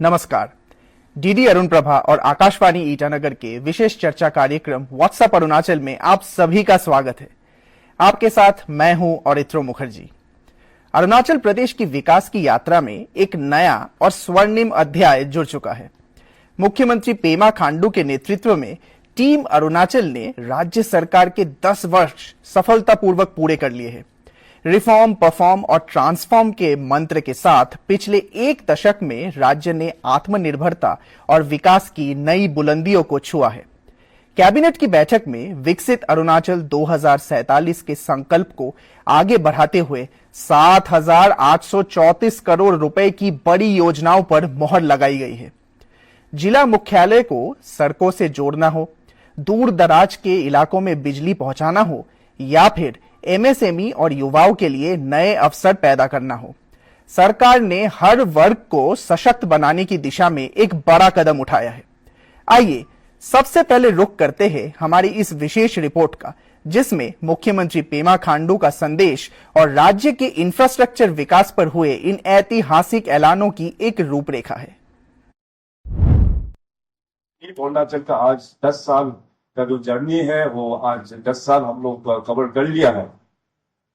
नमस्कार। डीडी अरुण प्रभा और आकाशवाणी ईटानगर के विशेष चर्चा कार्यक्रम व्हाट्सएप अरुणाचल में आप सभी का स्वागत है। आपके साथ मैं हूं औरित्रो मुखर्जी। अरुणाचल प्रदेश की विकास की यात्रा में एक नया और स्वर्णिम अध्याय जुड़ चुका है। मुख्यमंत्री पेमा खांडू के नेतृत्व में टीम अरुणाचल ने राज्य सरकार के 10 वर्ष सफलतापूर्वक पूरे कर लिए हैं। रिफॉर्म, परफॉर्म और ट्रांसफॉर्म के मंत्र के साथ पिछले एक दशक में राज्य ने आत्मनिर्भरता और विकास की नई बुलंदियों को छुआ है। कैबिनेट की बैठक में विकसित अरुणाचल 2047 के संकल्प को आगे बढ़ाते हुए 7,834 करोड़ रुपए की बड़ी योजनाओं पर मोहर लगाई गई है। जिला मुख्यालय को सड़कों से जोड़ना हो, दूर दराज के इलाकों में बिजली पहुंचाना हो या फिर एमएसएमई और युवाओं के लिए नए अवसर पैदा करना हो, सरकार ने हर वर्ग को सशक्त बनाने की दिशा में एक बड़ा कदम उठाया है। आइए सबसे पहले रुख करते हैं हमारी इस विशेष रिपोर्ट का, जिसमें मुख्यमंत्री पेमा खांडू का संदेश और राज्य के इंफ्रास्ट्रक्चर विकास पर हुए इन ऐतिहासिक ऐलानों की एक रूपरेखा है। अरुणाचल का आज 10 साल का जो जर्नी है वो आज 10 साल हम लोग कवर कर लिया है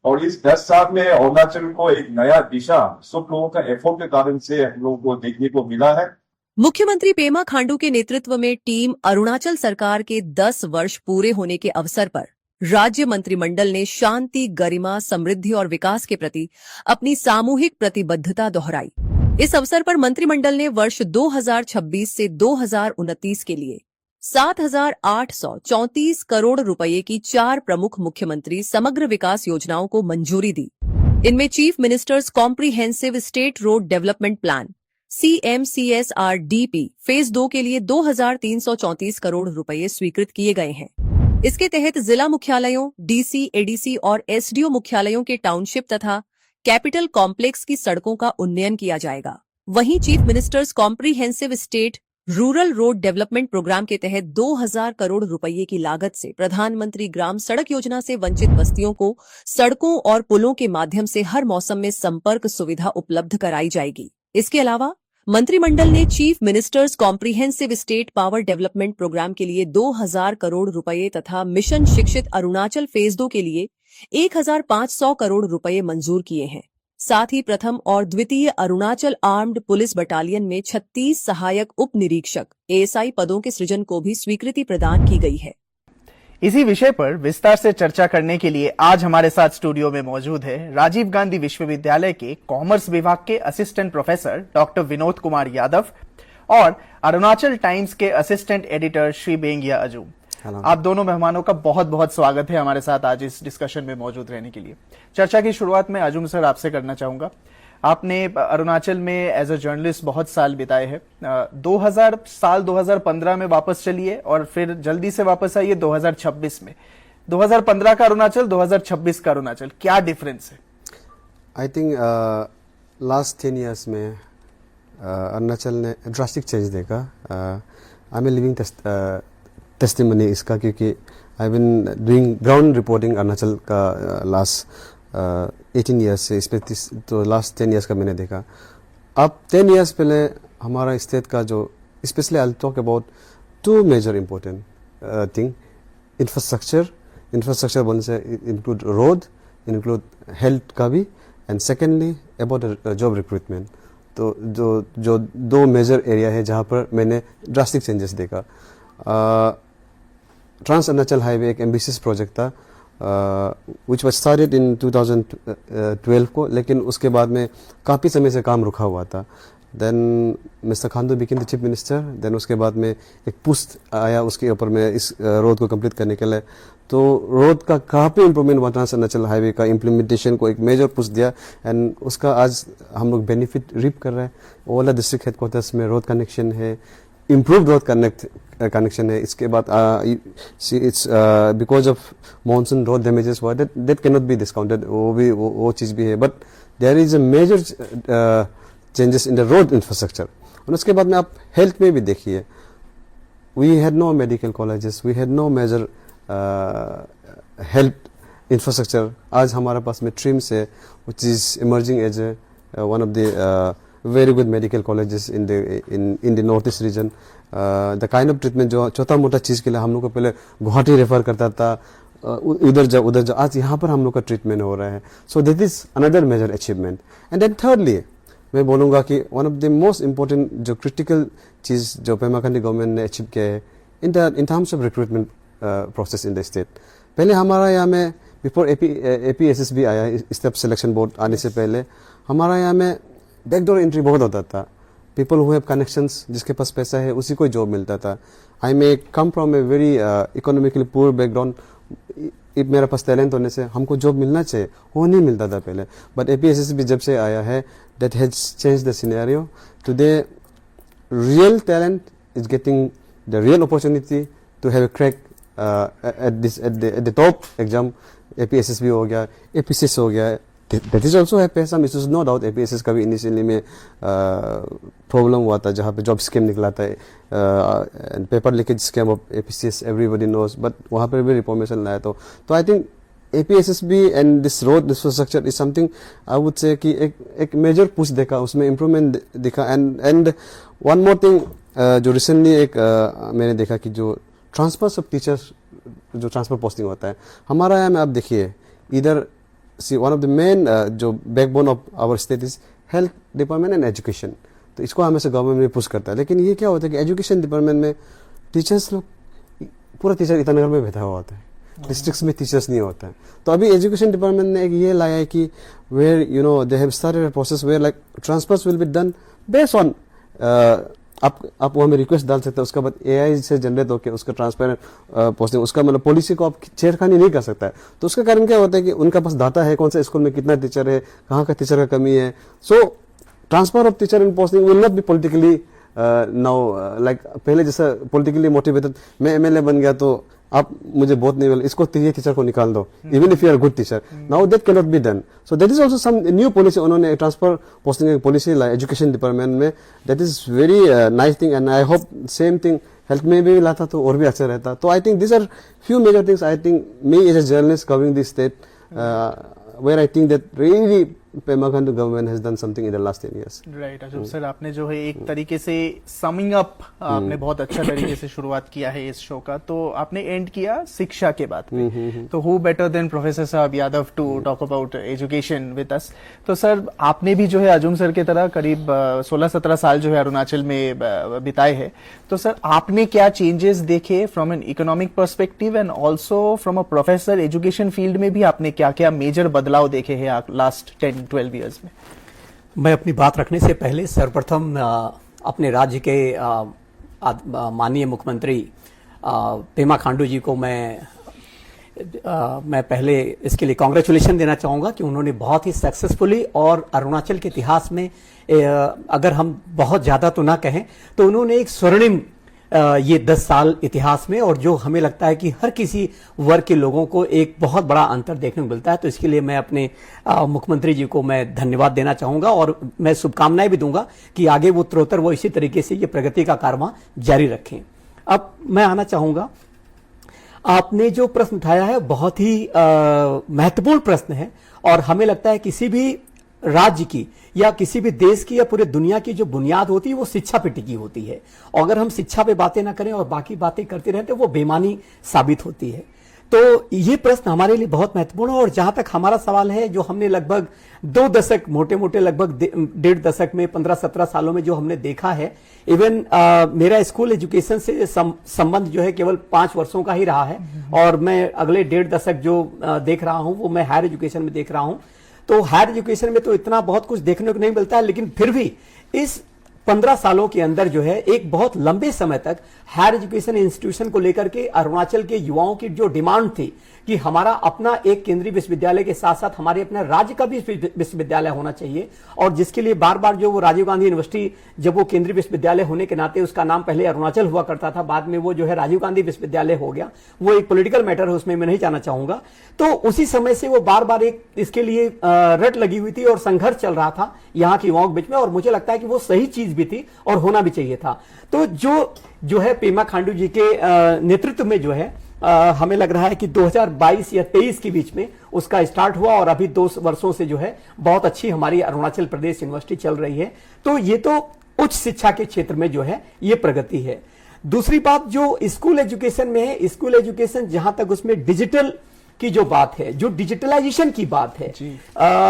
और इस 10 साल में अरुणाचल को एक नया दिशा सब लोगों का एफर्ट के कारण से हम लोगों को देखने को मिला है। मुख्यमंत्री पेमा खांडू के नेतृत्व में टीम अरुणाचल सरकार के 10 वर्ष पूरे होने के अवसर पर राज्य मंत्रिमंडल ने शांति, गरिमा, समृद्धि और विकास के प्रति अपनी सामूहिक प्रतिबद्धता दोहराई। इस अवसर पर मंत्रिमंडल ने वर्ष 2026 से 2029 के लिए 7,834 करोड़ रुपए की 4 प्रमुख मुख्यमंत्री समग्र विकास योजनाओं को मंजूरी दी। इनमें chief minister's comprehensive state road development plan CMCSRDP phase 2 के लिए 2,334 करोड़ रुपए स्वीकृत किए गए हैं। इसके तहत जिला मुख्यालयों, डीसी, एडीसी और एसडीओ मुख्यालयों के टाउनशिप तथा कैपिटल कॉम्प्लेक्स की सड़कों का उन्नयन किया जाएगा। वहीं chief minister's comprehensive state rural road development programme के तहत 2,000 करोड़ रुपए की लागत से प्रधानमंत्री ग्राम सड़क योजना से वंचित बस्तियों को सड़कों और पुलों के माध्यम से हर मौसम में संपर्क सुविधा उपलब्ध कराई जाएगी। इसके अलावा मंत्रिमंडल ने chief minister's comprehensive state power development programme के लिए 2,000 करोड़ रुपए तथा मिशन शिक्षित अरुणाचल फेज 2 के लिए 1,500 करोड़ रुपए मंजूर किए हैं। साथ ही प्रथम और द्वितीय अरुणाचल आर्म्ड पुलिस बटालियन में 36 सहायक उप निरीक्षक ASI पदों के सृजन को भी स्वीकृति प्रदान की गई है। इसी विषय पर विस्तार से चर्चा करने के लिए आज हमारे साथ स्टूडियो में मौजूद है राजीव गांधी विश्वविद्यालय के कॉमर्स विभाग के assistant professor doctor Vinod Kumar Yadav और अरुणाचल टाइम्स के assistant editor Shri Bengia assume. आप दोनों मेहमानों का बहुत बहुत स्वागत है हमारे साथ आज इस डिस्कशन में मौजूद रहने के लिए। चर्चा की शुरुआत में अजूम सर आपसे करना चाहूंगा। आपने अरुणाचल में एज अ जर्नलिस्ट बहुत साल बिताए हैं। 2015 में वापस चलिए और फिर जल्दी से वापस आइए 2026 में। 2015 का अरुणाचल, 2026 का अरुणाचल, क्या डिफरेंस है? आई थिंक लास्ट 10 years में अरुणाचल ने ड्रास्टिक चेंज देखा। आई एम लिविंग टेस्टिमनी इसका, क्योंकि I been doing ground reporting Arunachal का लास्ट 18 years से, इसमें तो लास्ट 10 years का मैंने देखा। अब 10 years पहले हमारा स्टेट का जो specially I talk about 2 major important thing. Infrastructure बोलने से इंक्लूड रोड, इंक्लूड हेल्थ का भी, and secondly about job recruitment. तो जो 2 मेजर एरिया है जहाँ पर मैंने ड्रास्टिक चेंजेस देखा। ट्रांस अरुणाचल हाईवे एक एम्बिशियस प्रोजेक्ट था which was started in 2012 को, लेकिन उसके बाद में काफ़ी समय से काम रुका हुआ था। Then mister Khandu became the chief minister. Then उसके बाद में एक पुस्ट आया उसके ऊपर में इस रोड को कंप्लीट करने के लिए। तो रोड का काफ़ी इम्प्रूवमेंट हुआ, ट्रांस अरुणाचल हाईवे का इम्प्लीमेंटेशन को एक मेजर पुस्ट दिया एंड उसका आज हम लोग बेनिफिट रिप कर रहे हैं। ओला डिस्ट्रिक्ट हेडक्वार्टर्स में रोड कनेक्शन है, इम्प्रूव रोड कनेक्शन है। इसके बाद it's because of monsoon road damages हुआ, that can not be discounted. वो चीज़ भी है, but there is a major changes in the road infrastructure. और उसके बाद में आप हेल्थ में भी देखिए, we had no medical colleges, we had no major health infrastructure. आज हमारे पास में ट्रिम्स है, which is emerging as one of the very good medical colleges in the northeast region. The kind of treatment जो छोटा मोटा चीज़ के लिए हम लोग को पहले गुवाहाटी रेफर करता था, उधर जा, आज यहाँ पर हम लोग का ट्रीटमेंट हो रहा है. So that is another major achievement. And then thirdly, मैं बोलूँगा कि one of the most important जो critical चीज़ जो पेमा खांडू गवर्नमेंट ने अचीव किया है in terms of recruitment process in the state. पहले हमारा यहाँ में बिफोर APSSB आया, स्टेप सिलेक्शन बोर्ड आने से पहले हमारा यहाँ में बैकडोर एंट्री बहुत होता था. पीपल हु हैव कनेक्शंस, जिसके पास पैसा है उसी को जॉब मिलता था. I may come from a very economically poor background, मेरे पास टैलेंट होने से हमको जॉब मिलना चाहिए, वो नहीं मिलता था पहले. बट APSSB जब से आया है, that has change the scenario. Today real talent is getting the real opportunity to have a crack at the top exam. APSSB हो गया, APCS हो गया. That is also have some issues, no doubt. APSS का भी initially में problem हुआ था, जहाँ पे जॉब स्कैम निकला था, paper leakage scam of APCS everybody knows, but वहाँ पर भी रिफॉर्मेशन लाया. तो I think APSSB and this road infrastructure is something I would say कि एक मेजर पुश देखा, उसमें इम्प्रूवमेंट दिखा. एंड वन मोर थिंग, जो रिसेंटली एक मैंने देखा कि जो ट्रांसफर्स ऑफ टीचर्स, जो ट्रांसफर पोस्टिंग होता है हमारा यहाँ में, आप देखिए इधर see one of the main जो backbone of our state is health department and education. तो इसको हमेशा गवर्नमेंट में पुश करता है. लेकिन ये क्या होता है कि एजुकेशन डिपार्टमेंट में टीचर्स लोग, पूरा टीचर ईटानगर में बैठा हुआ होता है, डिस्ट्रिक्ट्स में टीचर्स नहीं होता है. तो अभी एजुकेशन डिपार्टमेंट ने एक ये लाया है कि where you know they have started a process where like transfers will be done based on, आप वो हमें रिक्वेस्ट डाल सकते हैं, उसके बाद AI से जनरेट होकर उसका ट्रांसपेरेंट पोस्टिंग, उसका मतलब पॉलिसी को आप छेड़खानी नहीं कर सकता है. तो उसका कारण क्या होता है कि उनका पास डाटा है, कौन सा स्कूल में कितना टीचर है, कहाँ का टीचर का कमी है. सो transfer of teacher and posting will not be politically now like पहले जैसा पॉलिटिकली मोटिवेटेड. मैं MLA बन गया तो आप मुझे बहुत नहीं बोले, इसको ये टीचर को निकाल दो, even if you are good teacher. Now that can not be done. So that is also some new policy, उन्होंने ट्रांसफर पोस्टिंग पॉलिसी लाई एजुकेशन डिपार्टमेंट में. That is very nice thing and I hope same thing health में भी लाता तो और भी अच्छा रहता. तो I think this are few major things. I think me as a journalist covering this state, where I think that really Pema Khandu government has done something in the last 10 years. Right अजूब sir, आपने जो है एक तरीके से summing up, आपने बहुत अच्छा तरीके से शुरुआत किया है इस शो का. तो आपने एंड किया शिक्षा के बात पे, तो हु बेटर देन प्रोफेसर साहब Yadav to talk about education with us. तो सर आपने भी जो है अजूम सर की तरह करीब 16-17 साल जो है अरुणाचल में बिताए हैं. तो सर आपने क्या चेंजेस देखे from an economic perspective and also from a professor education field में भी आपने क्या क्या मेजर बदलाव देखे हैं लास्ट 10-12 ईयर्स में? मैं अपनी बात रखने से पहले सर्वप्रथम अपने राज्य के माननीय मुख्यमंत्री पेमा खांडू जी को मैं पहले इसके लिए कांग्रेचुलेशन देना चाहूँगा कि उन्होंने बहुत ही सक्सेसफुली और अरुणाचल के इतिहास में अगर हम बहुत ज़्यादा तो ना कहें तो उन्होंने एक स्वर्णिम ये 10 साल इतिहास में, और जो हमें लगता है कि हर किसी वर्ग के लोगों को एक बहुत बड़ा अंतर देखने को मिलता है. तो इसके लिए मैं अपने मुख्यमंत्री जी को मैं धन्यवाद देना चाहूँगा और मैं शुभकामनाएं भी दूंगा कि आगे वो उत्तरोत्तर वो इसी तरीके से ये प्रगति का कारवां जारी रखें. अब मैं आना चाहूँगा, आपने जो प्रश्न उठाया है बहुत ही महत्वपूर्ण प्रश्न है और हमें लगता है किसी भी राज्य की या किसी भी देश की या पूरे दुनिया की जो बुनियाद होती है वो शिक्षा पे टिकी होती है. और अगर हम शिक्षा पे बातें ना करें और बाकी बातें करते रहें तो वो बेईमानी साबित होती है. तो ये प्रश्न हमारे लिए बहुत महत्वपूर्ण है. और जहां तक हमारा सवाल है, जो हमने लगभग 2 दशक, मोटे मोटे लगभग 1.5 दशक में 15-17 सालों में जो हमने देखा है, इवन मेरा स्कूल एजुकेशन से संबंध जो है केवल 5 वर्षों का ही रहा है और मैं अगले 1.5 दशक जो देख रहा हूं वो मैं हायर एजुकेशन में देख रहा हूं. तो हायर एजुकेशन में तो इतना बहुत कुछ देखने को नहीं मिलता है, लेकिन फिर भी इस 15 सालों के अंदर जो है एक बहुत लंबे समय तक हायर एजुकेशन इंस्टीट्यूशन को लेकर के अरुणाचल के युवाओं की जो डिमांड थी कि हमारा अपना एक केंद्रीय विश्वविद्यालय के साथ साथ हमारे अपने राज्य का भी विश्वविद्यालय होना चाहिए, और जिसके लिए बार बार जो वो राजीव गांधी यूनिवर्सिटी, जब वो केंद्रीय विश्वविद्यालय होने के नाते उसका नाम पहले अरुणाचल हुआ करता था, बाद में वो जो है राजीव गांधी विश्वविद्यालय हो गया, वो एक पॉलिटिकल मैटर है, उसमें मैं नहीं जाना चाहूंगा. तो उसी समय से वो बार बार एक इसके लिए रट लगी हुई थी और संघर्ष चल रहा था यहाँ के युवाओं के बीच में, और मुझे लगता है कि वो सही चीज भी थी और होना भी चाहिए था. तो जो है पेमा खांडू जी के नेतृत्व में जो है हमें लग रहा है कि 2022 या 23 के बीच में उसका स्टार्ट हुआ और अभी 2 वर्षों से जो है बहुत अच्छी हमारी अरुणाचल प्रदेश यूनिवर्सिटी चल रही है। तो ये तो उच्च शिक्षा के क्षेत्र में जो है ये प्रगति है। दूसरी बात जो स्कूल एजुकेशन में है, स्कूल एजुकेशन जहां तक उसमें डिजिटल की जो बात है, जो डिजिटलाइजेशन की बात है,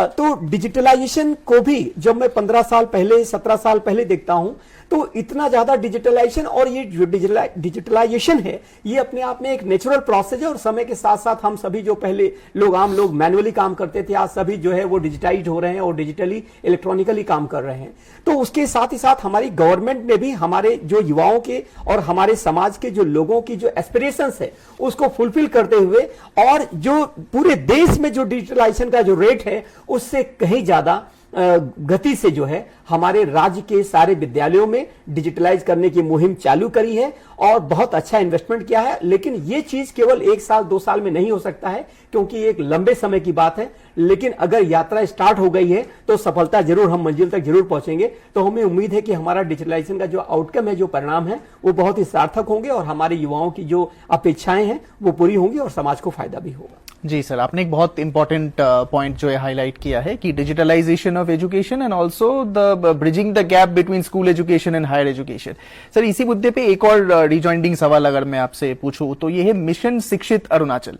तो डिजिटलाइजेशन को भी जब मैं 15 साल पहले 17 साल पहले देखता हूं तो इतना ज्यादा डिजिटलाइजेशन, और ये जो डिजिटलाइजेशन है ये अपने आप में एक नेचुरल प्रोसेस है। और समय के साथ साथ हम सभी जो पहले आम लोग मैनुअली काम करते थे, आज सभी जो है वो डिजिटाइज हो रहे हैं और डिजिटली इलेक्ट्रॉनिकली काम कर रहे हैं। तो उसके साथ ही साथ हमारी गवर्नमेंट ने भी हमारे जो युवाओं के और हमारे समाज के जो लोगों की जो एस्पिरेशंस है उसको फुलफिल करते हुए, और जो पूरे देश में जो डिजिटलाइजेशन का जो रेट है उससे कहीं ज्यादा गति से जो है हमारे राज्य के सारे विद्यालयों में डिजिटलाइज करने की मुहिम चालू करी है और बहुत अच्छा इन्वेस्टमेंट किया है। लेकिन ये चीज केवल 1 साल 2 साल में नहीं हो सकता है, क्योंकि एक लंबे समय की बात है। लेकिन अगर यात्रा स्टार्ट हो गई है तो सफलता जरूर, हम मंजिल तक जरूर पहुंचेंगे। तो हमें उम्मीद है कि हमारा डिजिटलाइजेशन का जो आउटकम है, जो परिणाम है, वो बहुत ही सार्थक होंगे और हमारे युवाओं की जो अपेक्षाएं हैं वो पूरी होंगी और समाज को फायदा भी होगा। जी सर, आपने एक बहुत इंपॉर्टेंट पॉइंट जो है हाईलाइट किया है कि digitalisation of education and also the bridging the gap between school education and higher education. Sir, इसी मुद्दे पे एक और रिजॉइंडिंग सवाल अगर मैं आपसे पूछूं तो ये है मिशन शिक्षित अरुणाचल,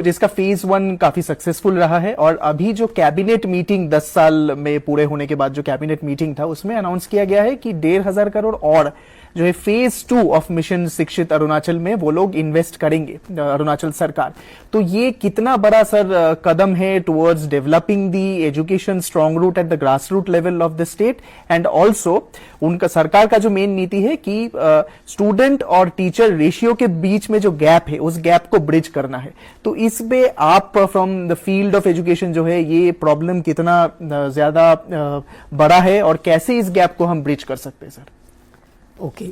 जिसका फेज 1 काफी सक्सेसफुल रहा है, और अभी जो कैबिनेट मीटिंग 10 साल में पूरे होने के बाद जो कैबिनेट मीटिंग था उसमें अनाउंस किया गया है कि 1,500 करोड़ और जो है फेज 2 ऑफ मिशन शिक्षित अरुणाचल में वो लोग इन्वेस्ट करेंगे, अरुणाचल सरकार। तो ये कितना बड़ा सर कदम है towards developing the education strong root at the grass root level of the state, and also उनका सरकार का जो मेन नीति है कि स्टूडेंट और टीचर रेशियो के बीच में जो गैप है उस गैप को ब्रिज करना है। तो इसमें आप from the field of education जो है ये प्रॉब्लम कितना ज्यादा बड़ा है और कैसे इस गैप को हम ब्रिज कर सकते हैं सर? ओके,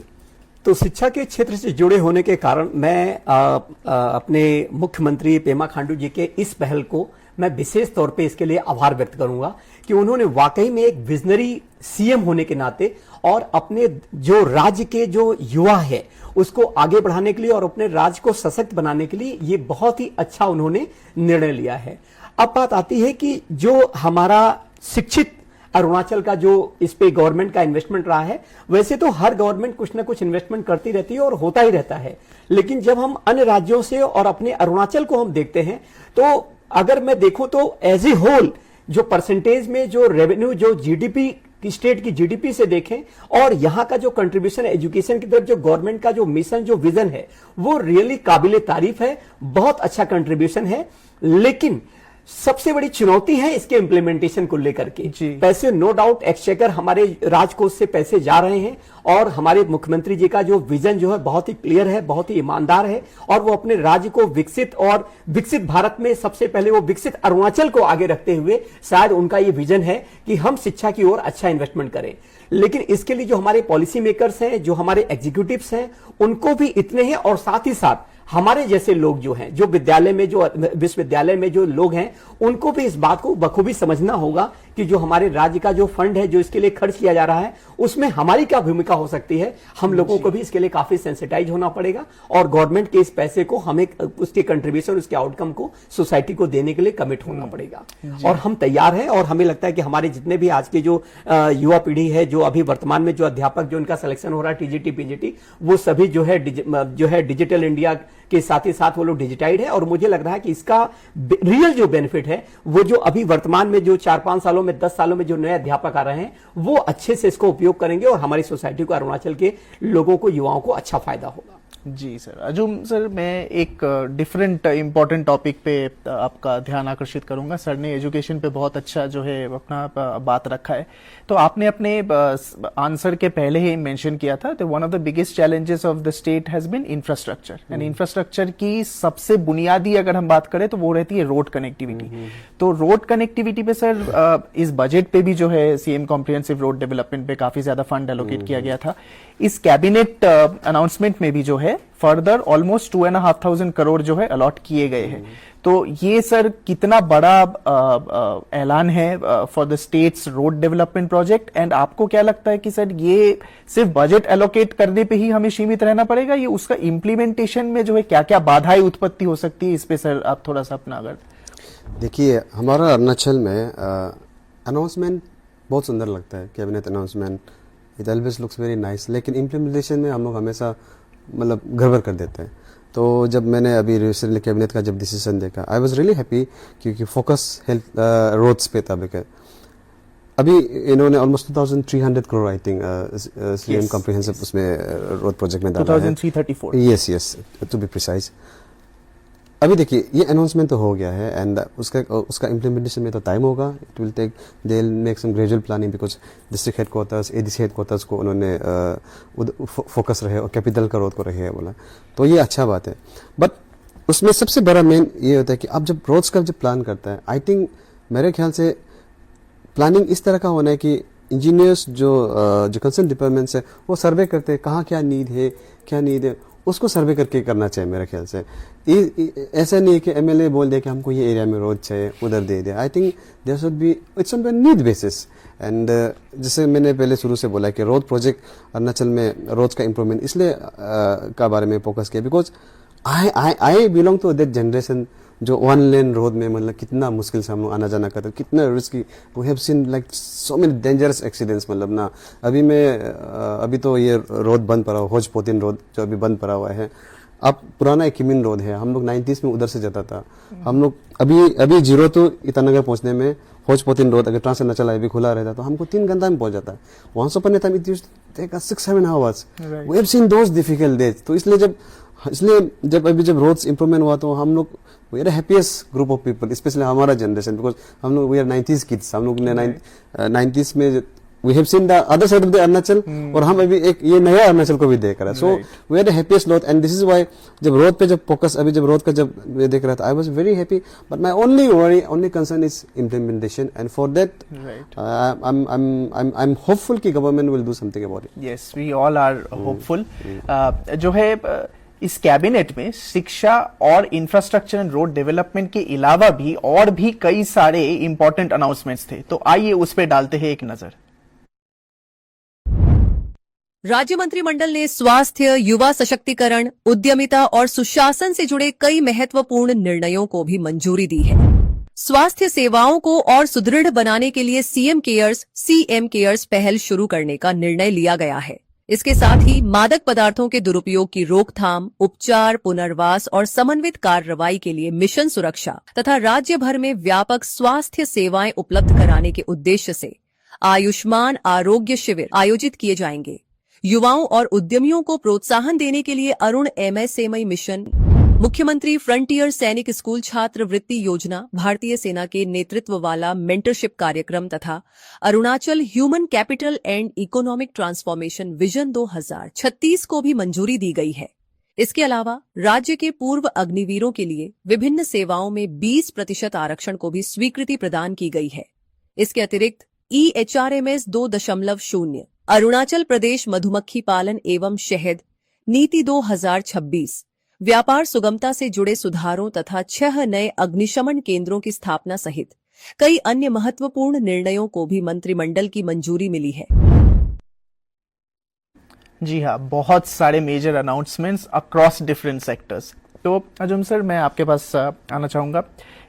तो शिक्षा के क्षेत्र से जुड़े होने के कारण मैं अपने मुख्यमंत्री पेमा खांडू जी के इस पहल को मैं विशेष तौर पे इसके लिए आभार व्यक्त करूंगा कि उन्होंने वाकई में एक विजनरी सीएम होने के नाते और अपने जो राज्य के जो युवा है उसको आगे बढ़ाने के लिए और अपने राज्य को सशक्त बनाने के लिए ये बहुत ही अच्छा उन्होंने निर्णय लिया है। अब बात आती है कि जो हमारा शिक्षित अरुणाचल का जो इस पे गवर्नमेंट का इन्वेस्टमेंट रहा है, वैसे तो हर गवर्नमेंट कुछ ना कुछ इन्वेस्टमेंट करती रहती है और होता ही रहता है, लेकिन जब हम अन्य राज्यों से और अपने अरुणाचल को हम देखते हैं तो अगर मैं देखूं तो एज ए होल जो परसेंटेज में जो रेवेन्यू जो जीडीपी की स्टेट की जीडीपी से देखें और यहां का जो कंट्रीब्यूशन एजुकेशन की तरफ जो गवर्नमेंट का जो मिशन जो विजन है वो रियली काबिले तारीफ है, बहुत अच्छा कंट्रीब्यूशन है। लेकिन सबसे बड़ी चुनौती है इसके इंप्लीमेंटेशन को लेकर के। पैसे नो डाउट एक्सचेकर हमारे राजकोष से पैसे जा रहे हैं और हमारे मुख्यमंत्री जी का जो विजन जो है बहुत ही क्लियर है, बहुत ही ईमानदार है और वो अपने राज्य को विकसित और विकसित भारत में सबसे पहले वो विकसित अरुणाचल को आगे रखते हुए शायद उनका ये विजन है कि हम शिक्षा की ओर अच्छा इन्वेस्टमेंट करें। लेकिन इसके लिए जो हमारे पॉलिसी मेकर्स हैं, जो हमारे एग्जीक्यूटिव्स हैं, उनको भी इतने हैं और साथ ही साथ हमारे जैसे लोग जो हैं, जो विद्यालय में जो विश्वविद्यालय में जो लोग हैं, उनको भी इस बात को बखूबी समझना होगा कि जो हमारे राज्य का जो फंड है जो इसके लिए खर्च किया जा रहा है उसमें हमारी क्या भूमिका हो सकती है। हम लोगों को भी इसके लिए काफी सेंसिटाइज होना पड़ेगा और गवर्नमेंट के इस पैसे को हमें उसके कंट्रीब्यूशन उसके आउटकम को सोसाइटी को देने के लिए कमिट होना पड़ेगा और हम तैयार हैं। और हमें लगता है कि हमारे जितने भी आज के जो युवा पीढ़ी है, जो अभी वर्तमान में जो अध्यापक जो इनका सिलेक्शन हो रहा है टीजीटी पीजीटी, वो सभी जो है डिजिटल इंडिया के साथ ही साथ वो लोग डिजिटाइड है और मुझे लग रहा है कि इसका रियल जो बेनिफिट है वो जो अभी वर्तमान में जो 4-5 सालों में 10 सालों में जो नए अध्यापक आ रहे हैं वो अच्छे से इसको उपयोग करेंगे और हमारी सोसाइटी को, अरुणाचल के लोगों को, युवाओं को अच्छा फायदा होगा। जी सर। अजुम सर, मैं एक डिफरेंट इंपॉर्टेंट टॉपिक पे आपका ध्यान आकर्षित करूंगा। सर ने एजुकेशन पे बहुत अच्छा जो है अपना बात रखा है, तो आपने अपने आंसर के पहले ही मेंशन किया था तो one of the biggest challenges of the state has been infrastructure and infrastructure की सबसे बुनियादी अगर हम बात करें तो वो रहती है रोड कनेक्टिविटी। तो रोड कनेक्टिविटी पे सर इस बजट पे भी जो है सीएम कॉम्प्रिहेंसिव रोड डेवलपमेंट पे काफी ज्यादा फंड एलोकेट किया गया था। इस कैबिनेट अनाउंसमेंट में भी जो है है फर्दर ऑलमोस्ट 2,500 करोड़ जो है अलॉट किए गए हैं। तो ये सर कितना बड़ा ऐलान है for the states road development project, and आपको क्या लगता है कि सर ये सिर्फ बजट एलोकेट करने पे ही हमें सीमित रहना पड़ेगा, ये उसका इम्प्लीमेंटेशन में जो है क्या क्या बाधाएं उत्पत्ति हो सकती है, इस पे सर आप थोड़ा सा अपना अगर। देखिए, हमारा अरुणाचल में अनाउंसमेंट बहुत सुंदर लगता है, cabinet announcement, it always looks very nice, लेकिन इम्प्लीमेंटेशन में हम लोग हमेशा मतलब गड़बड़ कर देते हैं। तो जब मैंने अभी रिसेंटली कैबिनेट का जब डिसीजन देखा, आई वाज रियली हैप्पी, क्योंकि फोकस हेल्थ रोड्स पे था। बिकॉज अभी इन्होंने almost 2,300 crore I think CM comprehensive उसमें रोड प्रोजेक्ट में डाला है। 2,334 यस टू बी प्रिसाइज। अभी देखिए, ये अनाउंसमेंट तो हो गया है, एंड उसका इम्प्लीमेंटेशन में तो टाइम होगा। It will take, they will make some gradual planning, because district headquarters, ADC headquarters को उन्होंने फोकस रहे और कैपिटल का रोड को रहे है बोला, तो ये अच्छा बात है। बट उसमें सबसे बड़ा मेन ये होता है कि आप जब रोड्स का जब प्लान करता है, आई थिंक मेरे ख्याल से प्लानिंग इस तरह का होना है कि इंजीनियर्स जो कंसर्न डिपार्टमेंट्स है वो सर्वे करते हैं कहाँ क्या नीड है, उसको सर्वे करके करना चाहिए मेरे ख्याल से। ऐसा नहीं है कि एमएलए बोल दे कि हमको ये एरिया में रोड चाहिए, उधर दे दे। I think there should be it's on need basis. And जैसे मैंने पहले शुरू से बोला कि रोड प्रोजेक्ट अरुणाचल में रोड का इम्प्रूवमेंट इसलिए का बारे में फोकस किया, because I belong to that generation जो 1 लेन रोड में मतलब कितना मुश्किल से हम लोग आना जाना करते, कितना risky. We have seen like so many dangerous accidents, मतलब ना अभी तो ये रोड बंद पड़ा हुआ, होजपोतिन रोड जो अभी बंद पड़ा हुआ है। अब पुराना एक किमिन रोड है, हम लोग 90s में उधर से जाता था। हम लोग अभी 0 to ईटानगर पहुंचने में होजपोतिन रोड अगर ट्रांस अरुणाचल हाईवे खुला रहता तो हमको 3 घंटा में पहुंच जाता है। Once upon a time it used to take us 6-7 hours। We have seen those difficult days. तो इसलिए जब रोड्स इंप्रूवमेंट हुआ तो हम लोग we are the happiest group of people, specially हमारा जनरेशन, बिकॉज हम लोग वी आर 90s किड्स। हम लोग ने 90s में we have seen the other side of the Arunachal, और हम अभी एक ये नया अरुणाचल को भी देख रहा है। So we are the happiest lot, and this is why जब रोड पे जब फोकस जब रोड का जब मैं देख रहा था, I was very happy. But my only concern is implementation, and for that I am hopeful कि government will do something about it. Yes, we all are hopeful. जो है इस कैबिनेट में शिक्षा और इंफ्रास्ट्रक्चर एंड रोड डेवलपमेंट के अलावा भी और भी कई सारे इंपॉर्टेंट अनाउंसमेंट्स थे, तो आइए उस पे डालते हैं एक नजर। राज्य मंत्रिमंडल ने स्वास्थ्य, युवा सशक्तिकरण, उद्यमिता और सुशासन से जुड़े कई महत्वपूर्ण निर्णयों को भी मंजूरी दी है। स्वास्थ्य सेवाओं को और सुदृढ़ बनाने के लिए सीएम केयर्स पहल शुरू करने का निर्णय लिया गया है। इसके साथ ही मादक पदार्थों के दुरुपयोग की रोकथाम, उपचार, पुनर्वास और समन्वित कार्रवाई के लिए मिशन सुरक्षा तथा राज्य भर में व्यापक स्वास्थ्य सेवाएं उपलब्ध कराने के उद्देश्य से आयुष्मान आरोग्य शिविर आयोजित किए जाएंगे। युवाओं और उद्यमियों को प्रोत्साहन देने के लिए अरुण एमएसएमई मिशन, मुख्यमंत्री फ्रंटियर सैनिक स्कूल छात्रवृत्ति योजना, भारतीय सेना के नेतृत्व वाला मेंटरशिप कार्यक्रम तथा Arunachal human capital and economic transformation vision 2036 को भी मंजूरी दी गई है। इसके अलावा राज्य के पूर्व अग्निवीरों के लिए विभिन्न सेवाओं में 20% आरक्षण को भी स्वीकृति प्रदान की गई है। इसके अतिरिक्त EHRMS 2.0 अरुणाचल प्रदेश मधुमक्खी पालन एवं शहद नीति 2026, व्यापार सुगमता से जुड़े सुधारों तथा 6 नए अग्निशमन केंद्रों की स्थापना सहित कई अन्य महत्वपूर्ण निर्णयों को भी मंत्रिमंडल की मंजूरी मिली है। जी हाँ, बहुत सारे major announcements across different sectors. तो अजम सर, मैं आपके पास आना चाहूँगा।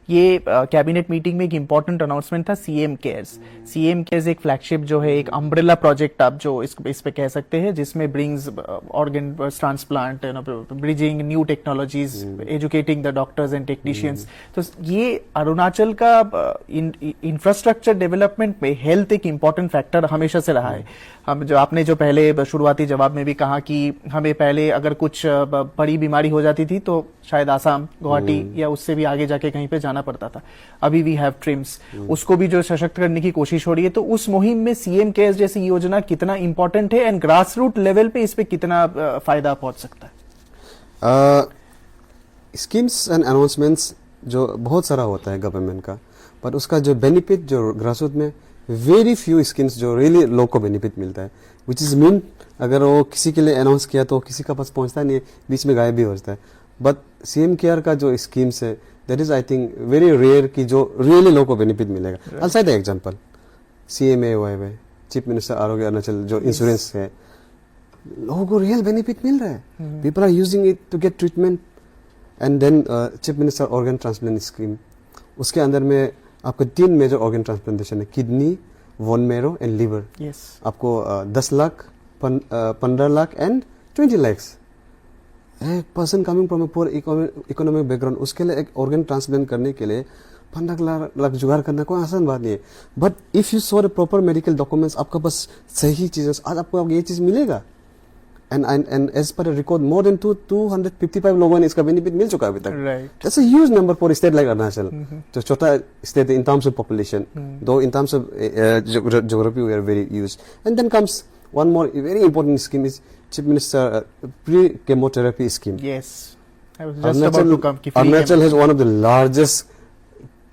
ये कैबिनेट मीटिंग में एक इम्पॉर्टेंट अनाउंसमेंट था सीएम केयर्स एक फ्लैगशिप जो है, एक अम्ब्रेला प्रोजेक्ट आप जो इस पे कह सकते हैं, जिसमें brings organ transplant, bridging new technologies, educating the doctors and technicians. तो ये अरुणाचल का इंफ्रास्ट्रक्चर डेवलपमेंट में हेल्थ एक इम्पॉर्टेंट फैक्टर हमेशा से रहा है। हम जो आपने जो पहले शुरुआती जवाब में भी कहा कि हमें पहले अगर कुछ बड़ी बीमारी हो जाती थी तो शायद आसाम, गुवाहाटी या उससे भी आगे जाके कहीं पे जाना पड़ता था। अभी वी हैव ट्रिम्स, उसको भी जो सशक्त करने की कोशिश हो रही है। तो उस मुहिम में सीएम केयर्स जैसी योजना कितना इंपॉर्टेंट है, एंड ग्रास रूट लेवल पे इस पे कितना फायदा पहुंच सकता है? स्कीम्स एंड अनाउंसमेंट्स जो बहुत सारा होता है गवर्नमेंट का, पर उसका जो बेनिफिट जो ग्रास रूट में वेरी फ्यू स्कीम्स जो रियली लोग को बेनिफिट मिलता है, विच इज मीन अगर वो किसी के लिए अनाउंस किया तो किसी का पास पहुंचता नहीं है, बीच में गायब भी हो जाता है। बट सीएम केयर का जो स्कीम्स है that is I think very rare कि जो रियली लोगों को बेनिफिट मिलेगा। I cite example CMAY chief minister Arogya Arunachal जो इंश्योरेंस है, लोगों को रियल बेनिफिट मिल रहा है, people are using it to get treatment. And then chief minister organ transplant scheme, उसके अंदर में आपको 3 मेजर ऑर्गन ट्रांसप्लांटेशन है, kidney, bone marrow and liver. आपको 10 लाख, 15 लाख एंड 20 लाख। एक person coming from a poor economic background, उसके लिए एक ऑर्गन ट्रांसप्लांट करने के लिए 15 लाख जुगाड़ करना कोई आसान बात नहीं है। But if you show the proper medical documents, आपका पास सही चीजें, आज आपको ये चीज मिलेगा। And as per record more than 255 लोगों ने इसका बेनिफिट मिल चुका है अभी तक। That's a huge number for state like Arunachal, जो छोटा state in terms of population, though in terms of geography we are very huge. And then comes one more very important scheme is Chief Minister pre-chemotherapy scheme. Yes, I was just about to come. Arunachal has one of the largest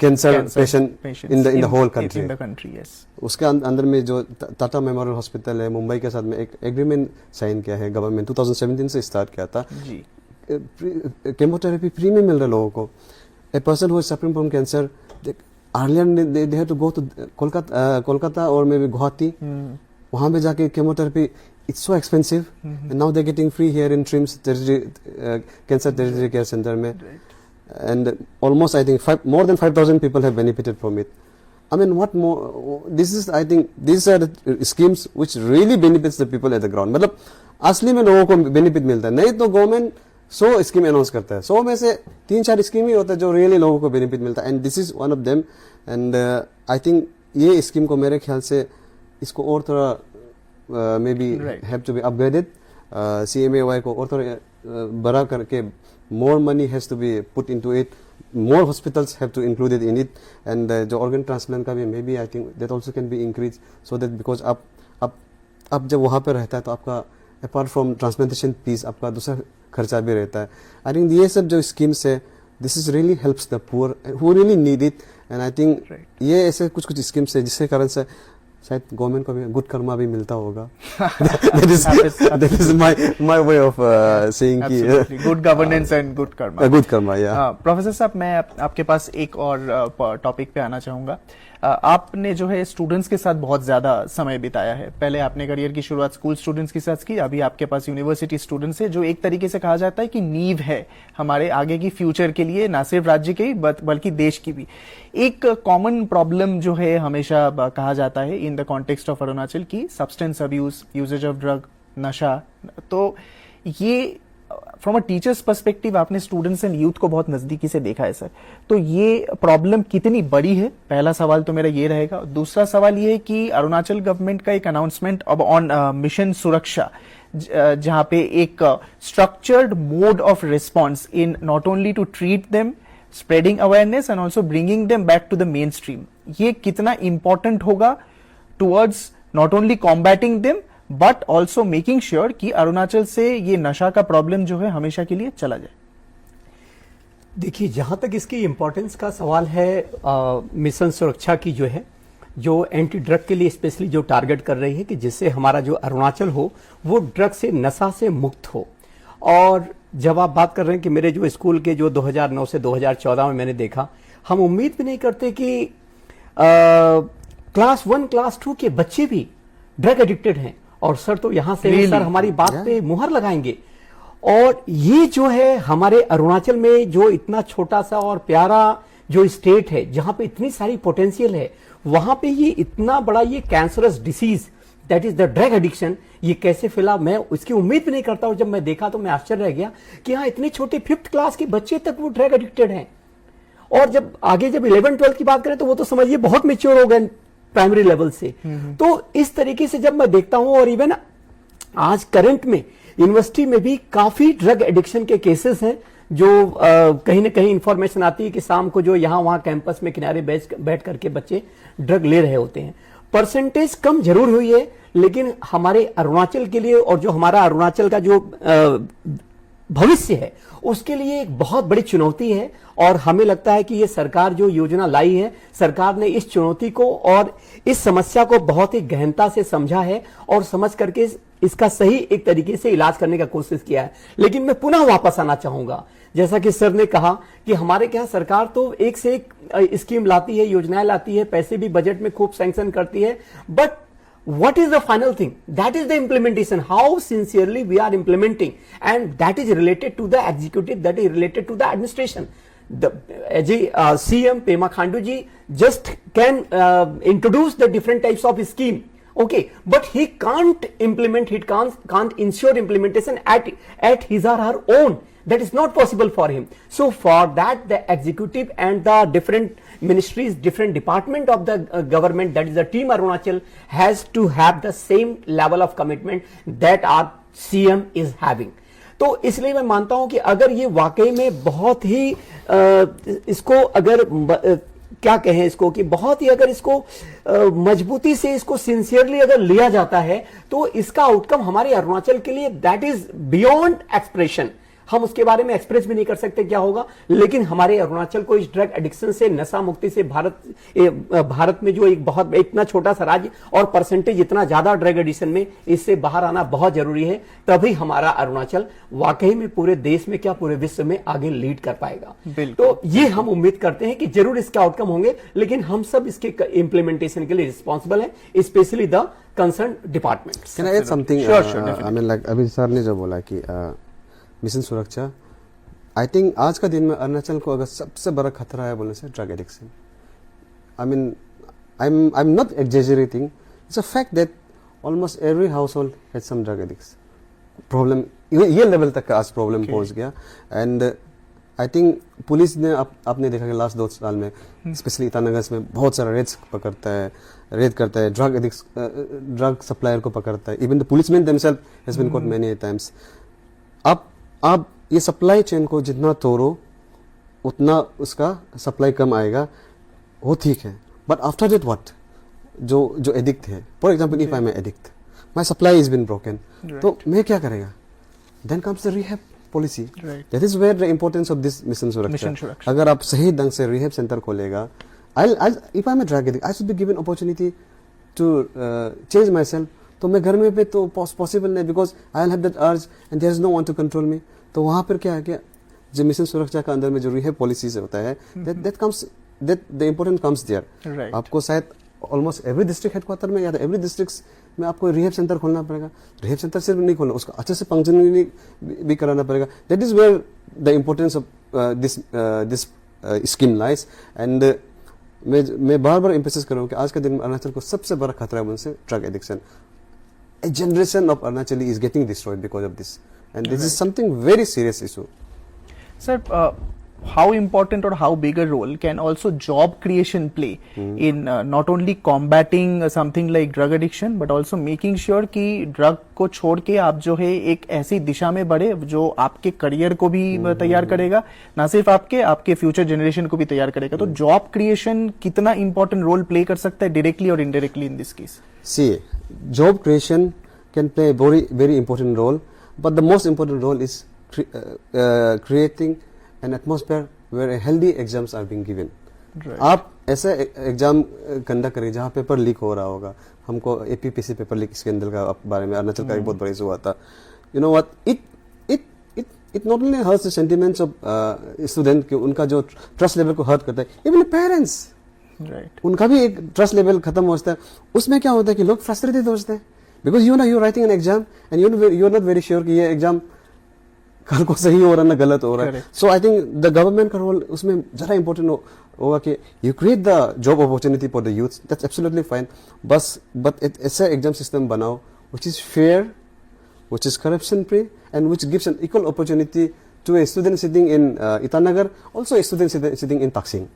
cancer patients in the whole country. In the country, yes. उसके अंदर में जो Tata memorial hospital है मुंबई के साथ में एक agreement sign किया है गवर्नमेंट, 2017 से स्टार्ट किया था जी। केमोथेरेपी फ्री में मिल रहा है लोगों को। A person who is suffering from cancer, earlier they had to go to Kolkata और मे बी गुवाहाटी, वहाँ पे जाके chemotherapy it's so expensive, and now they're getting free here in TRIMS Cancer Tertiary Care Center में, and almost I think more than 5,000 people have benefited from it. I mean, what more? This is, I think, these are the schemes which really benefits the people at the ground. मतलब असली में लोगों को benefit मिलता है, नहीं तो government 100 scheme announce करता है, 100 में से 3-4 स्कीम ही होता है जो रियली लोगों को बेनिफिट मिलता है, and this is one of them. And I think ये स्कीम को मेरे ख्याल से इसको और थोड़ा maybe have to be upgraded, CMAY को और थोड़ा बड़ा करके more money has to be put into it, more hospitals have to include it in it, and जो organ transplant का भी maybe I think that also can be increased, so that because आप जब वहाँ पे रहता है तो आपका apart from transplantation fees आपका दूसरा खर्चा भी रहता है। I think ये सब जो schemes है, this is really helps the poor who really need it, and I think ये ऐसे कुछ schemes है जिसके कारण से शायद गवर्नमेंट को भी गुड कर्मा भी मिलता होगा। that is my way of saying कि good governance and good Karma. Good Karma, या। प्रोफेसर साहब, मैं आपके पास एक और टॉपिक पे आना चाहूंगा। आपने जो है स्टूडेंट्स के साथ बहुत ज्यादा समय बिताया है। पहले आपने करियर की शुरुआत स्कूल स्टूडेंट्स के साथ की, अभी आपके पास यूनिवर्सिटी स्टूडेंट्स है, जो एक तरीके से कहा जाता है कि नींव है हमारे आगे की फ्यूचर के लिए, ना सिर्फ राज्य के बल्कि देश की भी। एक कॉमन प्रॉब्लम जो है हमेशा कहा जाता है in the context of Arunachal की substance abuse, usages of drug, नशा। तो ये फ्रॉम अ टीचर्स पर्सपेक्टिव आपने स्टूडेंट्स एंड यूथ को बहुत नजदीकी से देखा है सर, तो ये प्रॉब्लम कितनी बड़ी है? पहला सवाल तो मेरा ये रहेगा। दूसरा सवाल ये है कि अरुणाचल गवर्नमेंट का एक अनाउंसमेंट अब ऑन मिशन सुरक्षा, जहां पे एक structured mode of response in not only to treat them, spreading awareness and also bringing them back to the mainstream, ये कितना इंपॉर्टेंट होगा towards not only combating them but also making sure कि अरुणाचल से ये नशा का problem जो है हमेशा के लिए चला जाए? देखिए, जहां तक इसकी इंपॉर्टेंस का सवाल है, मिशन सुरक्षा की जो है, जो एंटी ड्रग के लिए स्पेशली जो टारगेट कर रही है कि जिससे हमारा जो अरुणाचल हो वो ड्रग से, नशा से मुक्त हो। और जब आप बात कर रहे हैं कि मेरे जो स्कूल के जो 2009 से 2014 में मैंने देखा, हम उम्मीद भी नहीं करते कि क्लास 1 क्लास 2 के बच्चे भी ड्रग एडिक्टेड हैं। और सर तो यहां से सर हमारी बात पे मुहर लगाएंगे। और ये जो है हमारे अरुणाचल में जो इतना छोटा सा और प्यारा जो स्टेट है, जहां पे इतनी सारी पोटेंशियल है, वहां पे ये इतना बड़ा ये cancerous disease that is the drug addiction, ये कैसे फैला, मैं उसकी उम्मीद भी नहीं करता। और जब मैं देखा तो मैं आश्चर्य रह गया कि हाँ, इतने छोटे 5th क्लास के बच्चे तक वो ड्रग एडिक्टेड हैं। और जब आगे जब 11-12 की बात करें तो वो तो समझिए बहुत मेच्योर हो गए प्राइमरी लेवल से। तो इस तरीके से जब मैं देखता हूं, और इवन आज करंट में यूनिवर्सिटी में भी काफी ड्रग एडिक्शन के केसेस हैं, जो कहीं ना कहीं इंफॉर्मेशन आती है कि शाम को जो यहां वहां कैंपस में किनारे बैठ करके बच्चे ड्रग ले रहे होते हैं। परसेंटेज कम जरूर हुई है, लेकिन हमारे अरुणाचल के लिए, और जो हमारा अरुणाचल का जो भविष्य है उसके लिए एक बहुत बड़ी चुनौती है। और हमें लगता है कि ये सरकार जो योजना लाई है, सरकार ने इस चुनौती को और इस समस्या को बहुत ही गहनता से समझा है और समझ करके इसका सही एक तरीके से इलाज करने का कोशिश किया है। लेकिन मैं पुनः वापस आना चाहूंगा, जैसा कि सर ने कहा कि हमारे यहाँ सरकार तो एक से एक स्कीम लाती है, योजनाएं लाती है, पैसे भी बजट में खूब सैंक्शन करती है, but what is the final thing? That is the implementation. How sincerely we are implementing, and that is related to the executive, that is related to the administration. The CM Pema Khandu ji just can introduce the different types of scheme, okay, but he can't implement, he can't ensure implementation at his or her own. That is not possible for him. So for that, the executive and the different ministries, different department of the government, that is the team Arunachal, has to have the same level of commitment that our CM is having. तो इसलिए मैं मानता हूं कि अगर ये वाकई में बहुत ही इसको अगर क्या कहें इसको कि बहुत ही अगर इसको मजबूती से इसको सिंसियरली अगर लिया जाता है तो इसका आउटकम हमारे अरुणाचल के लिए दैट इज बियॉन्ड एक्सप्रेशन। हम उसके बारे में एक्सप्रेस भी नहीं कर सकते क्या होगा, लेकिन हमारे अरुणाचल को इस ड्रग एडिक्शन से, नशा मुक्ति से, भारत में जो एक बहुत इतना छोटा सा राज्य और परसेंटेज इतना ज्यादा ड्रग एडिक्शन में, इससे बाहर आना बहुत जरूरी है। तभी हमारा अरुणाचल वाकई में पूरे देश में क्या पूरे विश्व में आगे लीड कर पाएगा। तो ये हम उम्मीद करते हैं कि जरूर इसके आउटकम होंगे, लेकिन हम सब इसके इम्प्लीमेंटेशन के लिए रिस्पॉन्सिबल हैं, specially the concern department. Can I add something? I mean like अभी सर ने जो बोला कि मिशन सुरक्षा, आई थिंक आज का दिन में अरुणाचल को अगर सबसे बड़ा खतरा है बोलने से drug addiction. I mean I am not exaggerating, it's a fact that almost every household has some drug addiction problem. ये लेवल तक का आज प्रॉब्लम पहुंच गया। एंड आई थिंक पुलिस ने आपने देखा कि लास्ट 2 साल में स्पेशली ईटानगर में बहुत सारा रेड करता है, ड्रग सप्लायर को पकड़ता है। Even the policeman themselves has been caught many times. आप ये सप्लाई चेन को जितना तोड़ो उतना उसका सप्लाई कम आएगा, वो ठीक है, बट आफ्टर दैट व्हाट? जो एडिक्ट है, for example if I am addict, my supply is been broken, तो मैं क्या करेगा? Then comes the rehab policy. That is where the importance of this mission सुरक्षा। अगर आप सही ढंग से रिहैब सेंटर खोलेगा, if I am a drug addict, I should be given opportunity to change myself. तो मैं घर में पे तो पॉसिबल नहीं, because I will have that urge and there is no one to control me. तो वहां पर क्या है कि जो मिशन सुरक्षा का अंदर में जो रिहैब पॉलिसी से होता है, that the important comes there. आपको शायद ऑलमोस्ट एवरी डिस्ट्रिक्ट हेडक्वार्टर में या एवरी डिस्ट्रिक्ट में आपको रिहैब सेंटर खोलना पड़ेगा। रिहैब सेंटर सिर्फ नहीं खोलना, उसका अच्छे से फंक्शनिंग भी कराना पड़ेगा। That is where the importance of this scheme lies. And मैं बार बार एम्फेसिस कर रहा हूँ कि आज के दिन में अरुणाचल को सबसे बड़ा खतरा है उनसे drug addiction. A generation of Arunachali is getting destroyed because of this, and this is something very serious issue. Sir, how important or how big a role can also job creation play in not only combating something like drug addiction, but also making sure कि drug को छोड़ के आप जो है एक ऐसी दिशा में बढ़े जो आपके करियर को भी तैयार करेगा, ना सिर्फ आपके फ्यूचर जनरेशन को भी तैयार करेगा। तो जॉब क्रिएशन कितना इंपॉर्टेंट रोल प्ले कर सकता है डायरेक्टली और indirectly in this case? See, job creation can play a very important role, but the most important role is creating an atmosphere where a healthy exams are being given. Right. आप ऐसा exam conduct करें जहाँ paper leak हो रहा होगा। हमको APPC paper leak scandal का बारे में अरुणाचल का एक बहुत बड़ा इशू हुआ था। You know what, it not only hertz the sentiments of student, उनका जो ट्रस्ट लेवल को हर्ट करता है, इवन पेरेंट्स, राइट, उनका भी एक ट्रस्ट लेवल खत्म होता है। उसमें क्या होता है कि लोग फ्रस्ट्रेटेड होते हैं, because you know writing an exam and you are not very sure कि ये एग्जाम कल को सही हो रहा है ना गलत हो रहा है। सो आई थिंक द गवर्नमेंट का रोल उसमें जरा इंपॉर्टेंट होगा कि you create the job opportunity for the youth, that's absolutely fine, but ऐसा एग्जाम सिस्टम बनाओ which is fair, which is corruption free, and which gives an equal opportunity to a student sitting in Itanagar, also a student sitting in Taksing.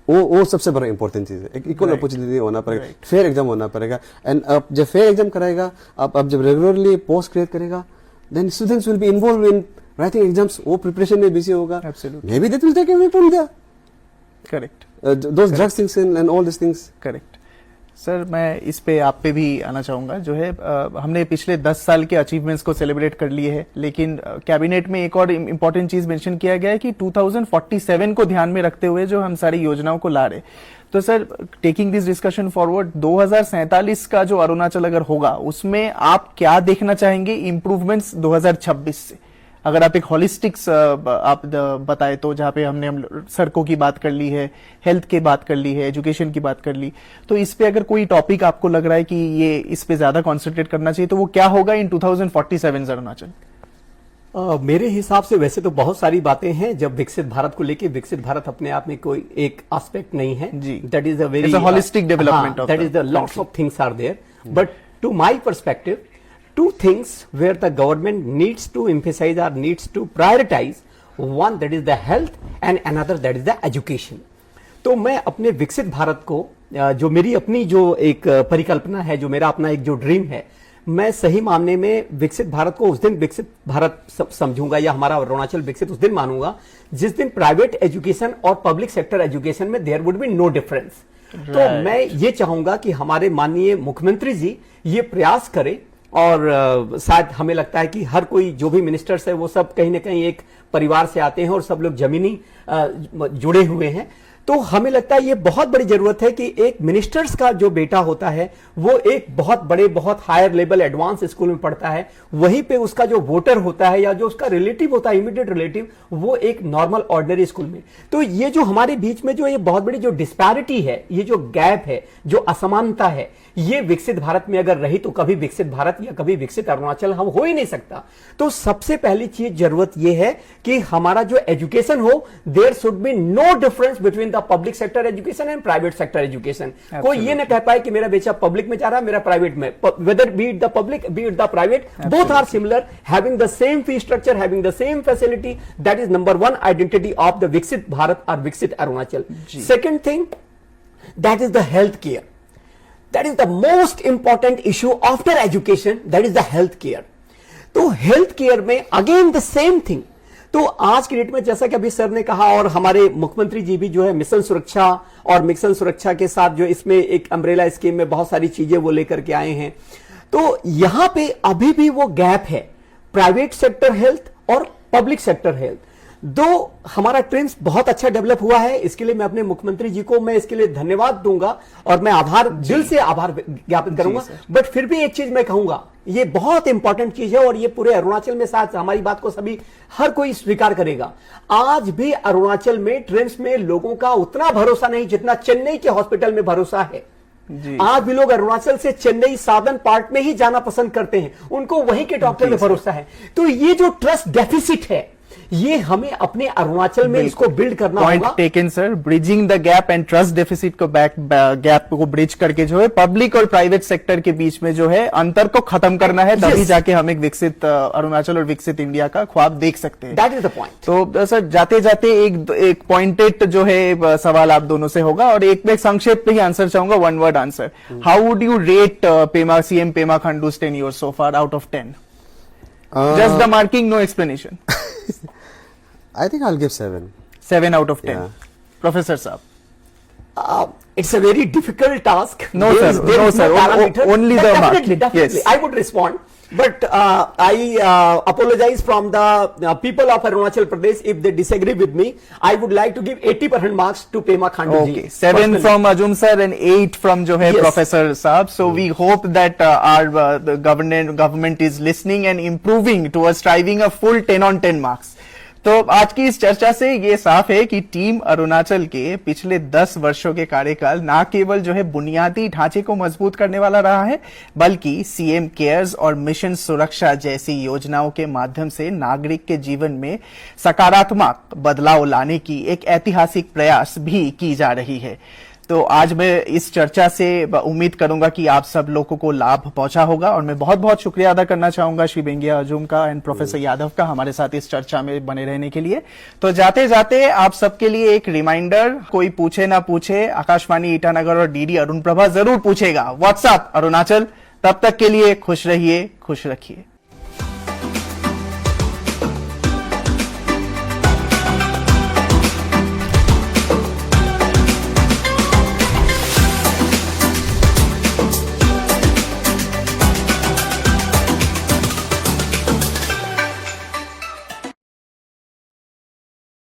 वो सबसे बड़ा important चीज है। एक equal opportunity होना पड़ेगा, फेयर एग्जाम होना पड़ेगा। एंड अब जब फेयर एग्जाम कराएगा, आप जब रेगुलरली पोस्ट क्रिएट करेगा, then students will be involved in writing exams, वो प्रिपरेशन में बिजी होगा। Maybe that will take away from there, correct, those drug things and all these things. Correct. Sir मैं इस पे आप पे भी आना चाहूंगा। जो है हमने पिछले 10 साल के अचीवमेंट्स को सेलिब्रेट कर लिए है, लेकिन कैबिनेट में एक और इम्पोर्टेंट चीज मेंशन किया गया है कि 2047 को ध्यान में रखते हुए जो हम सारी योजनाओं को ला रहे। तो sir taking this discussion forward, 2047 का जो अरुणाचल अगर होगा उसमें आप क्या देखना चाहेंगे इंप्रूवमेंट्स 2026 से? अगर आप एक हॉलिस्टिक्स आप बताए तो, जहाँ पे हम सड़कों की बात कर ली है, हेल्थ की बात कर ली है, एजुकेशन की बात कर ली, तो इस पे अगर कोई टॉपिक आपको लग रहा है कि ये इस पे ज्यादा कॉन्सेंट्रेट करना चाहिए तो वो क्या होगा इन 2047 अरुणाचल? मेरे हिसाब से वैसे तो बहुत सारी बातें हैं जब विकसित भारत को लेके। विकसित भारत अपने आप में कोई एक एस्पेक्ट नहीं है जी, that is a very holistic development of that is the lots of things are there, but to my perspective two things where the government needs to emphasize or needs to prioritize, one that is the health and another that is the education. तो मैं अपने विकसित भारत को जो मेरी अपनी जो एक परिकल्पना है, जो मेरा अपना एक जो ड्रीम है, मैं सही मामले में विकसित भारत को उस दिन विकसित भारत समझूंगा या हमारा अरुणाचल विकसित उस दिन मानूंगा जिस दिन प्राइवेट एजुकेशन और पब्लिक सेक्टर एजुकेशन में there would be no difference. तो मैं ये चाहूंगा कि हमारे माननीय मुख्यमंत्री जी ये प्रयास करें, और शायद हमें लगता है कि हर कोई जो भी मिनिस्टर्स है वो सब कहीं ना कहीं एक परिवार से आते हैं और सब लोग जमीनी जुड़े हुए हैं। तो हमें लगता है ये बहुत बड़ी जरूरत है कि एक मिनिस्टर्स का जो बेटा होता है वो एक बहुत बड़े बहुत हायर लेवल एडवांस स्कूल में पढ़ता है, वहीं पे उसका जो वोटर होता है या जो उसका रिलेटिव होता है, इमीडिएट रिलेटिव, वो एक नॉर्मल ऑर्डिनरी स्कूल में। तो ये जो हमारे बीच में जो ये बहुत बड़ी जो डिस्पैरिटी है, ये जो गैप है, जो असमानता है, ये विकसित भारत में अगर रही तो कभी विकसित भारत या कभी विकसित अरुणाचल हम हो ही नहीं सकता। तो सबसे पहली चीज जरूरत यह है कि हमारा जो एजुकेशन हो, there should be no difference between the public sector education and private sector education. कोई ये ना कह पाए कि मेरा बेटा पब्लिक में जा रहा है, मेरा प्राइवेट में, whether be it the public be it the private, both are similar, having the same fee structure, having the same facility. That is number one identity of the विकसित भारत और विकसित Arunachal. Second thing, that is the health care. That is the most important issue after education, that is the health care. तो health care में again the same thing. तो आज की date में जैसा कि अभी सर ने कहा और हमारे मुख्यमंत्री जी भी जो है मिशन सुरक्षा और मिशन सुरक्षा के साथ जो इसमें एक अम्ब्रेला स्कीम में बहुत सारी चीजें वो लेकर के आए हैं, तो यहां पे अभी भी वो गैप है प्राइवेट सेक्टर हेल्थ और पब्लिक सेक्टर हेल्थ। दो हमारा ट्रेंड्स बहुत अच्छा डेवलप हुआ है, इसके लिए मैं अपने मुख्यमंत्री जी को मैं इसके लिए धन्यवाद दूंगा और मैं आभार दिल से आभार ज्ञापित करूंगा। बट फिर भी एक चीज मैं कहूंगा, ये बहुत इंपॉर्टेंट चीज है और ये पूरे अरुणाचल में साथ हमारी बात को सभी हर कोई स्वीकार करेगा। आज भी अरुणाचल में ट्रेंड्स में लोगों का उतना भरोसा नहीं जितना चेन्नई के हॉस्पिटल में भरोसा है। आज भी लोग अरुणाचल से चेन्नई साधन पार्ट में ही जाना पसंद करते हैं, उनको वहीं के डॉक्टर में भरोसा है। तो ये जो ट्रस्ट डेफिसिट है, ये हमें अपने अरुणाचल में इसको बिल्ड करना होगा। Point taken sir, bridging the gap and trust deficit को गैप को ब्रिज करके जो है पब्लिक और प्राइवेट सेक्टर के बीच में जो है अंतर को खत्म करना है, तभी जाके हम एक विकसित अरुणाचल और विकसित इंडिया का ख्वाब देख सकते हैं। That is the point. तो सर जाते जाते एक पॉइंटेड जो है सवाल आप दोनों से होगा और एक में संक्षेप में ही आंसर चाहूंगा, one word answer. How would you rate Pema CM Pema Khandu's tenure so far out of 10? Just the marking, no explanation. I think I'll give 7. 7 out of 10. Yeah. Professor Saab. It's a very difficult task. No, There sir. is- there No, is sir. parameter. Only the mark. Definitely. Yes. I would respond. But I apologize from the people of Arunachal Pradesh if they disagree with me. I would like to give 80% marks to Pema Khandu ji. Okay. 7 from Arjun sir and 8 from jo hai Yes. Professor Saab. So we hope that our the government is listening and improving towards striving a full 10 on 10 marks. तो आज की इस चर्चा से ये साफ है कि टीम अरुणाचल के पिछले 10 वर्षों के कार्यकाल ना केवल जो है बुनियादी ढांचे को मजबूत करने वाला रहा है, बल्कि सीएम केयर्स और मिशन सुरक्षा जैसी योजनाओं के माध्यम से नागरिक के जीवन में सकारात्मक बदलाव लाने की एक ऐतिहासिक प्रयास भी की जा रही है। तो आज मैं इस चर्चा से उम्मीद करूंगा कि आप सब लोगों को लाभ पहुंचा होगा और मैं बहुत बहुत शुक्रिया अदा करना चाहूंगा श्री बेंगिया अर्जुन का एंड प्रोफेसर यादव का हमारे साथ इस चर्चा में बने रहने के लिए। तो जाते जाते आप सबके लिए एक रिमाइंडर, कोई पूछे ना पूछे, आकाशवाणी ईटानगर और डीडी अरुण प्रभा जरूर पूछेगा, व्हाट्सएप अरुणाचल। तब तक के लिए खुश रहिए, खुश रखिए।